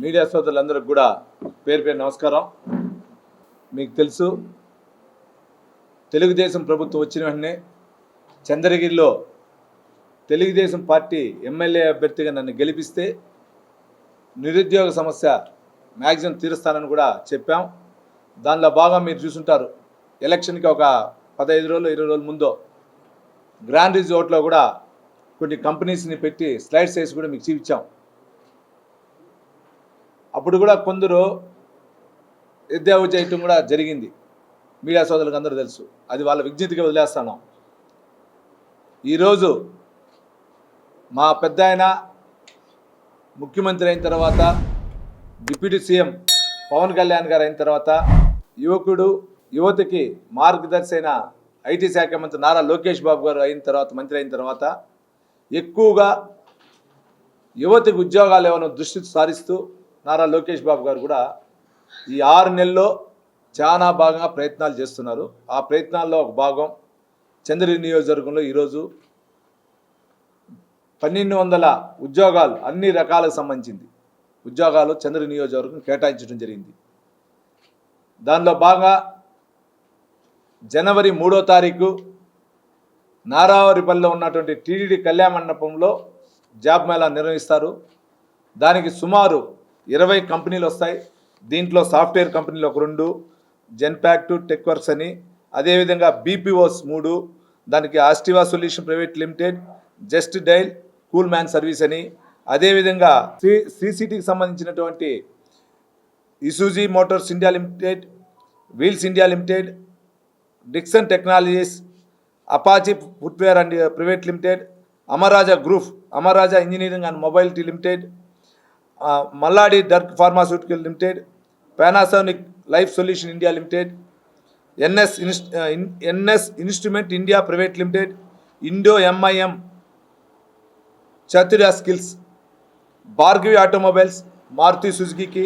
Media సోదరులందరికీ కూడా పేరు పేరు నమస్కారం. మీకు తెలుసు, తెలుగుదేశం ప్రభుత్వం వచ్చిన వెంటనే చంద్రగిరిలో తెలుగుదేశం పార్టీ ఎమ్మెల్యే అభ్యర్థిగా నన్ను గెలిపిస్తే నిరుద్యోగ సమస్య మ్యాక్సిమం తీరుస్తానని కూడా చెప్పాం. దానిలో బాగా మీరు చూసుంటారు, ఎలక్షన్కి ఒక 15 రోజులు 20 రోజుల ముందు గ్రాండ్ రిజోర్ట్లో కూడా కొన్ని కంపెనీస్ని పెట్టి స్లైడ్స్ వేసి కూడా మీకు చూపించాం. అప్పుడు కూడా కొందరు ఎద్దేవా చేయటం కూడా జరిగింది. మీడియా సోదరులకు అందరూ తెలుసు, అది వాళ్ళ విజ్ఞతగా వదిలేస్తాను. ఈరోజు మా పెద్ద ఆయన ముఖ్యమంత్రి అయిన తర్వాత, డిప్యూటీ సీఎం పవన్ కళ్యాణ్ గారు అయిన తర్వాత, యువతకి మార్గదర్శి అయిన ఐటీ శాఖ మంత్రి నారా లోకేష్ బాబు గారు మంత్రి అయిన తర్వాత ఎక్కువగా యువతకు ఉద్యోగాలు ఏమైనా దృష్టి సారిస్తూ నారా లోకేష్ బాబు గారు కూడా ఈ 6 నెలల్లో చాలా బాగా ప్రయత్నాలు చేస్తున్నారు. ఆ ప్రయత్నాల్లో ఒక భాగం చంద్రగిరి నియోజకవర్గంలో ఈరోజు 1200 ఉద్యోగాలు, అన్ని రకాలకు సంబంధించింది ఉద్యోగాలు చంద్రగిరి నియోజకవర్గం కేటాయించడం జరిగింది. దానిలో బాగా జనవరి 3వ తారీఖు నారావారిపల్లిలో ఉన్నటువంటి టీడీడీ కళ్యాణ మండపంలో జాబ్ మేళా నిర్వహిస్తారు. దానికి సుమారు 20 కంపెనీలు వస్తాయి. దీంట్లో సాఫ్ట్వేర్ కంపెనీలు ఒక 2, జెన్పాక్ట్, టెక్వర్క్స్ అని, అదేవిధంగా బీపీఓస్ 3, దానికి ఆస్టివా solution private limited, just dial, cool man service అని, అదేవిధంగా సిసిటీకి సంబంధించినటువంటి ఇసూజీ Motors India limited, wheels India limited, Dixon technologies, Apache footwear and private limited, Amara Raja group, Amara Raja engineering and mobility limited, Malladi డర్క్ pharmaceutical limited, Panasonic life solution India limited, NS instrument India private limited, Indo MIM చతుర్య skills, Bhargavi automobiles, Maruti Suzuki,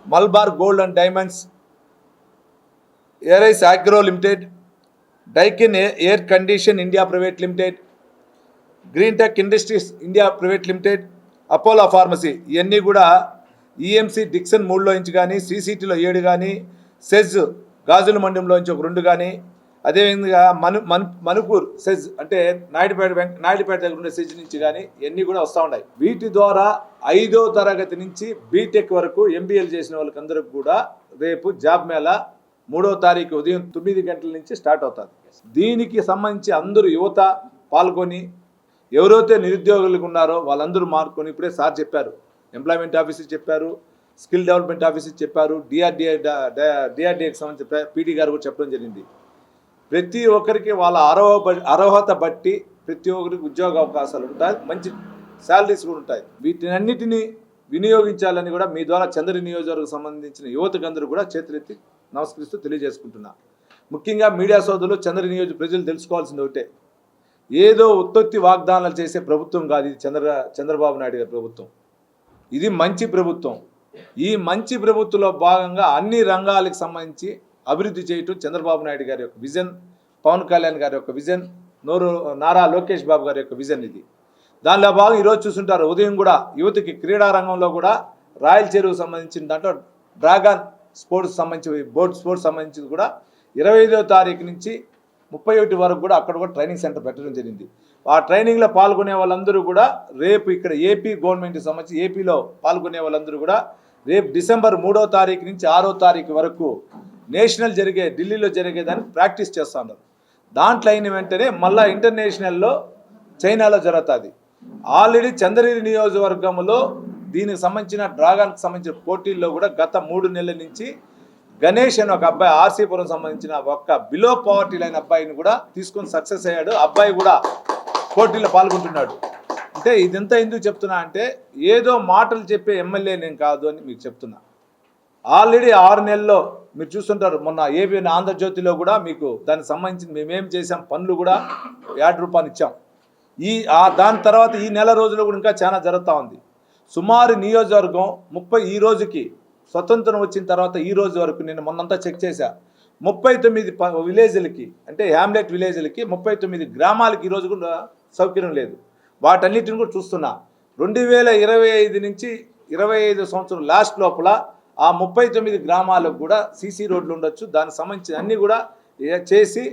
Malabar gold and diamonds, arise agro limited, Daikin air condition India private limited, green tech industries India private limited, Apollo pharmacy. ఇవన్నీ కూడా EMC Dixon 3లో నుంచి కానీ, సిసిటీలో 7 కానీ, SEZ గాజుల మండలంలో నుంచి ఒక 2 కానీ, అదేవిధంగా మణిపూర్ సెజ్ అంటే నాయుడుపేట దగ్గర ఉండే సెజ్ నుంచి కానీ ఇవన్నీ కూడా వస్తూ ఉన్నాయి. వీటి ద్వారా 5వ తరగతి నుంచి బీటెక్ వరకు ఎంబీఏలు చేసిన వాళ్ళకందరికి కూడా రేపు జాబ్ మేళా 3వ తారీఖు ఉదయం 9 గంటల నుంచి స్టార్ట్ అవుతుంది. దీనికి సంబంధించి అందరూ యువత పాల్గొని, ఎవరైతే నిరుద్యోగులకు ఉన్నారో వాళ్ళందరూ మార్కొని, ఇప్పుడే సార్ చెప్పారు, ఎంప్లాయ్మెంట్ ఆఫీసర్ చెప్పారు, స్కిల్ డెవలప్మెంట్ ఆఫీసర్ చెప్పారు, డిఆర్డీఏకి సంబంధించి పీటీ గారు కూడా చెప్పడం జరిగింది. ప్రతి ఒక్కరికి వాళ్ళ అర్హత బట్టి ప్రతి ఒక్కరికి ఉద్యోగ అవకాశాలు ఉంటాయి, మంచి శాలరీస్ కూడా ఉంటాయి. వీటినన్నిటినీ వినియోగించాలని కూడా మీ ద్వారా చంద్రగిరి నియోజకవర్గం సంబంధించిన యువతకు అందరూ కూడా చేతులెత్తి నమస్కరిస్తూ తెలియజేసుకుంటున్నా. ముఖ్యంగా మీడియా సోదరులు, చంద్రగిరి నియోజక ప్రజలు తెలుసుకోవాల్సింది ఒకటే, ఏదో ఉత్పత్తి వాగ్దానాలు చేసే ప్రభుత్వం కాదు ఇది. చంద్రబాబు నాయుడు గారి ప్రభుత్వం ఇది మంచి ప్రభుత్వం. ఈ మంచి ప్రభుత్వంలో భాగంగా అన్ని రంగాలకు సంబంధించి అభివృద్ధి చేయటం చంద్రబాబు నాయుడు గారి యొక్క విజన్, పవన్ కళ్యాణ్ గారి యొక్క విజన్, నారా లోకేష్ బాబు గారి యొక్క విజన్ ఇది. దానిలో భాగం ఈరోజు చూస్తుంటారు, ఉదయం కూడా యువతకి క్రీడా రంగంలో కూడా రాయల్ చెరువుకు సంబంధించిన దాంట్లో డ్రాగన్ స్పోర్ట్స్ సంబంధించి, బోట్ స్పోర్ట్స్ సంబంధించి కూడా 25వ తారీఖు నుంచి 31 వరకు కూడా అక్కడ కూడా ట్రైనింగ్ సెంటర్ పెట్టడం జరిగింది. ఆ ట్రైనింగ్లో పాల్గొనే వాళ్ళందరూ కూడా రేపు ఇక్కడ ఏపీ గవర్నమెంట్కి సంబంధించి ఏపీలో పాల్గొనే వాళ్ళందరూ కూడా రేపు డిసెంబర్ 3వ తారీఖు నుంచి 6వ తారీఖు వరకు నేషనల్ ఢిల్లీలో జరిగేదానికి ప్రాక్టీస్ చేస్తున్నారు. దాంట్లో అయిన వెంటనే మళ్ళీ ఇంటర్నేషనల్లో చైనాలో జరుగుతుంది. ఆల్రెడీ చంద్రగిరి నియోజకవర్గంలో దీనికి సంబంధించిన డ్రాగన్కి సంబంధించిన పోటీల్లో కూడా గత 3 నెలల నుంచి గణేష్ అని ఒక అబ్బాయి, ఆర్సీపురం సంబంధించిన ఒక బిలో పవర్టీ లైన్ అబ్బాయిని కూడా తీసుకొని సక్సెస్ అయ్యాడు. అబ్బాయి కూడా పోటీలో పాల్గొంటున్నాడు. అంటే ఇదంతా ఎందుకు చెప్తున్నా అంటే, ఏదో మాటలు చెప్పే ఎమ్మెల్యే నేను కాదు అని మీకు చెప్తున్నా. ఆల్రెడీ 6 నెలల్లో మీరు చూస్తుంటారు, మొన్న ఏబీ ఆంధ్రజ్యోతిలో కూడా మీకు దానికి సంబంధించి మేమేం చేసాం పనులు కూడా ₹50 ఇచ్చాం. దాని తర్వాత ఈ నెల రోజుల్లో కూడా ఇంకా చాలా జరుగుతూ ఉంది. సుమారు నియోజకవర్గం 30 ఈ రోజుకి స్వతంత్రం వచ్చిన తర్వాత ఈ రోజు వరకు నేను మొన్నంతా చెక్ చేశా, 39 విలేజ్లకి, అంటే హ్యామ్లెట్ విలేజ్లకి 39 గ్రామాలకి ఈరోజు కూడా సౌకర్యం లేదు. వాటన్నిటిని కూడా చూస్తున్నా. 2025 నుంచి 25 సంవత్సరం లాస్ట్ లోపల ఆ 39 గ్రామాలకు కూడా సీసీ రోడ్లు ఉండొచ్చు. దానికి సంబంధించిన అన్నీ కూడా చేసి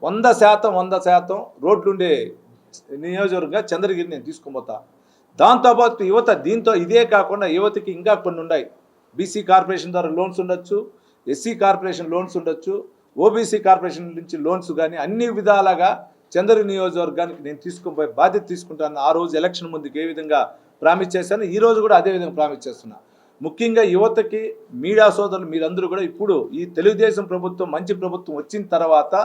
100% రోడ్లు ఉండే నియోజకవర్గంగా చంద్రగిరి నేను తీసుకుపోతా. దాంతోపాటు యువత దీంతో ఇదే కాకుండా యువతకి ఇంకా కొన్ని ఉన్నాయి. బీసీ కార్పొరేషన్ ద్వారా లోన్స్ ఉండొచ్చు, ఎస్సీ కార్పొరేషన్ లోన్స్ ఉండొచ్చు, ఓబీసీ కార్పొరేషన్ నుంచి లోన్స్ కానీ అన్ని విధాలుగా చంద్రగిరి నియోజకవర్గానికి నేను తీసుకుపోయి బాధ్యత తీసుకుంటాను. ఆ రోజు ఎలక్షన్ ముందుకు ఏ విధంగా ప్రామిస్ చేశాను, ఈ రోజు కూడా అదే విధంగా ప్రామిస్ చేస్తున్నా. ముఖ్యంగా యువతకి మీడియా సోదరులు మీరందరూ కూడా ఇప్పుడు ఈ తెలుగుదేశం ప్రభుత్వం మంచి ప్రభుత్వం వచ్చిన తర్వాత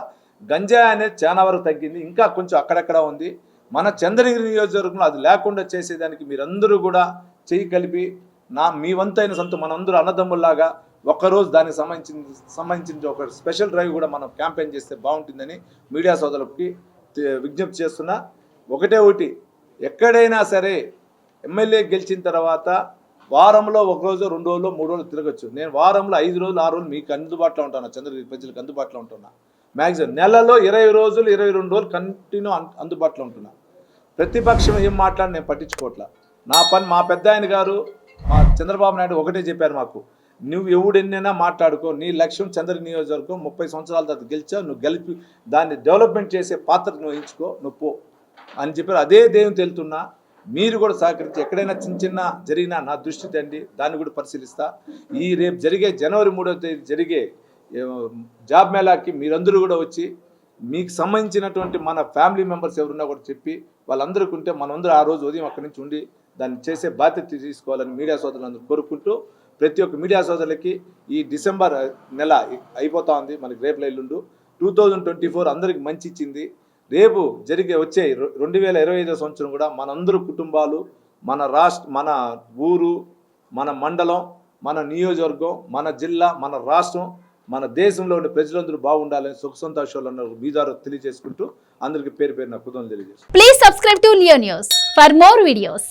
గంజాయి అనేది చాలా వరకు తగ్గింది, ఇంకా కొంచెం అక్కడక్కడ ఉంది. మన చంద్రగిరి నియోజకవర్గంలో అది లేకుండా చేసేదానికి మీరందరూ కూడా చేయి కలిపి మీ వంతైన మనందరూ అన్నదమ్ముల్లాగా ఒక్కరోజు దానికి సంబంధించిన ఒక స్పెషల్ డ్రైవ్ కూడా మనం క్యాంపెయిన్ చేస్తే బాగుంటుందని మీడియా సోదరులకి విజ్ఞప్తి చేస్తున్నా. ఒకటి ఎక్కడైనా సరే ఎమ్మెల్యే గెలిచిన తర్వాత వారంలో 1 రోజు 2 రోజులు 3 రోజులు తిరగచ్చు. నేను వారంలో 5 రోజులు 6 రోజులు మీకు అందుబాటులో ఉంటాను, చంద్రగిరి ప్రజలకు అందుబాటులో ఉంటున్నా. మ్యాక్సిమం నెలలో 20 రోజులు 22 రోజులు కంటిన్యూ అందుబాటులో ఉంటున్నా. ప్రతిపక్షం ఏం మాట్లాడి నేను పట్టించుకోవట్లా. నా పని మా పెద్ద ఆయన గారు మా చంద్రబాబు నాయుడు ఒకటే చెప్పారు మాకు, నువ్వు ఎవడెన్నైనా మాట్లాడుకో, నీ లక్ష్యం చంద్రగిరి నియోజకవర్గం 30 సంవత్సరాల తర్వాత గెలిచావు, నువ్వు గెలిపి దాన్ని డెవలప్మెంట్ చేసే పాత్ర నువ్వు ఎంచుకో, నువ్వు పో అని చెప్పారు. అదే దేవుని తెలుతున్నా. మీరు కూడా సహకరించి ఎక్కడైనా చిన్న జరిగినా నా దృష్టి తండి, దాన్ని కూడా పరిశీలిస్తా. ఈ రేపు జరిగే జనవరి 3వ తేదీ జరిగే జాబ్ మేళాకి మీరందరూ కూడా వచ్చి మీకు సంబంధించినటువంటి మన ఫ్యామిలీ మెంబర్స్ ఎవరున్నా కూడా చెప్పి వాళ్ళందరికీ ఉంటే మనందరూ ఆ రోజు ఉదయం అక్కడి నుంచి ఉండి దాన్ని చేసే బాధ్యత తీసుకోవాలని మీడియా సోదరులందరూ కోరుకుంటూ, ప్రతి ఒక్క మీడియా సోదరులకి ఈ డిసెంబర్ నెల అయిపోతా ఉంది, మనకి రేపు ఎల్లుండు 2024 అందరికి మంచి ఇచ్చింది. రేపు వచ్చే 2025 సంవత్సరం కూడా మనందరూ కుటుంబాలు, మన మన ఊరు, మన మండలం, మన నియోజకవర్గం, మన జిల్లా, మన రాష్ట్రం, మన దేశంలో ఉండే ప్రజలందరూ బాగుండాలని సుఖ సంతోషాలు మీ ద్వారా తెలియజేసుకుంటూ అందరికీ పేరు పేరున కృతజ్ఞతలు తెలియజేస్తాను. Please subscribe to Leo news for more videos.